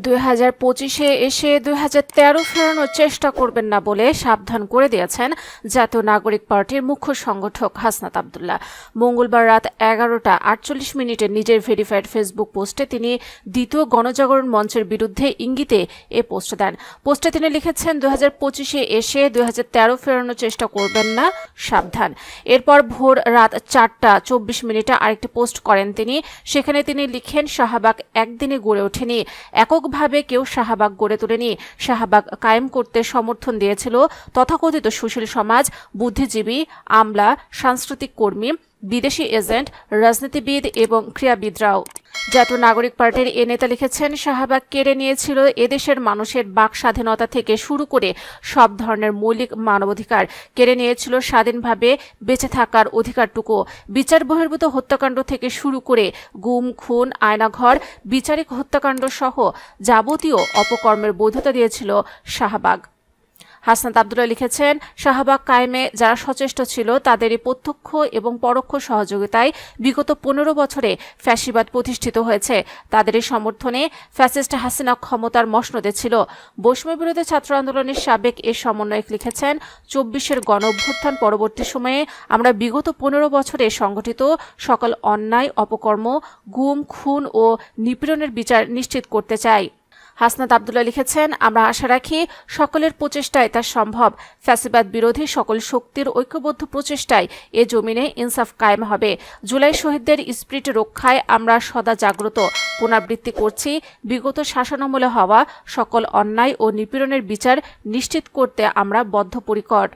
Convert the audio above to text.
2025-এ এসে 2013 ফেরানোর চেষ্টা করবেন না বলে সাবধান করে দিয়েছেন জাতীয় নাগরিক পার্টির মুখ্য সংগঠক হাসনাত আব্দুল্লাহ। মঙ্গলবার রাত 11:48 নিজের ভেরিফাইড ফেসবুক পোস্টে তিনি দ্বিতীয় গণজাগরণ মঞ্চের বিরুদ্ধে ইঙ্গিতে এ পোস্ট দেন। পোস্টে তিনি লিখেছেন, 2025-এ এসে 2013 ফেরানোর চেষ্টা করবেন না, সাবধান। এরপর ভোর রাত 4:24 আরেকটি পোস্ট করেন তিনি। সেখানে তিনি লিখেন, শাহবাগ একদিনে গড়ে ওঠেনি, এককভাবে কেউ শাহবাগ গড়ে তোলেনি। শাহবাগ কায়েম করতে সমর্থন দিয়েছিল তথাকথিত সুশীল সমাজ, বুদ্ধিজীবী, আমলা, সাংস্কৃতিক কর্মী, বিদেশি এজেন্ট, রাজনীতিবিদ এবং ক্রীড়াবিদরাও। জাতীয় নাগরিক পার্টির এ নেতা লিখেছেন, শাহবাগ কেড়ে নিয়েছিল এদেশের মানুষের বাক স্বাধীনতা থেকে শুরু করে সব ধরনের মৌলিক মানবাধিকার, কেড়ে নিয়েছিল স্বাধীনভাবে বেঁচে থাকার অধিকারটুকু। বিচার বহির্ভূত হত্যাকাণ্ড থেকে শুরু করে গুম, খুন, আয়নাঘর, বিচারিক হত্যাকাণ্ড সহ যাবতীয় অপকর্মের বৈধতা দিয়েছিল শাহবাগ। হাসনাত আব্দুল্লাহ লিখেছেন, শাহবাগ কায়েমে যারা সচেষ্ট ছিল তাদেরই প্রত্যক্ষ এবং পরোক্ষ সহযোগিতায় বিগত 15 বছরে ফ্যাসিবাদ প্রতিষ্ঠিত হয়েছে। তাদেরই সমর্থনে ফ্যাসিস্ট হাসিনা ক্ষমতার মসনদে ছিল। বৈষম্য বিরোধী ছাত্র আন্দোলনের সাবেক এ সমন্বয়ক লিখেছেন, 24-এর গণ অভ্যুত্থান পরবর্তী সময়ে আমরা বিগত 15 বছরে সংগঠিত সকল অন্যায়, অপকর্ম, গুম, খুন ও নিপীড়নের বিচার নিশ্চিত করতে চাই। হাসনাত আব্দুল্লাহ লিখেছেন, আমরা আশা রাখি সকলের প্রচেষ্টায় তা সম্ভব। ফ্যাসিবাদ বিরোধী সকল শক্তির ঐক্যবদ্ধ প্রচেষ্টায় এ জমিনে ইনসাফ কায়েম হবে। জুলাই শহীদদের স্পিরিট রক্ষায় আমরা সদা জাগ্রত। পুনরাবৃত্তি করছি, বিগত শাসনামলে হওয়া সকল অন্যায় ও নিপীড়নের বিচার নিশ্চিত করতে আমরা বদ্ধপরিকর।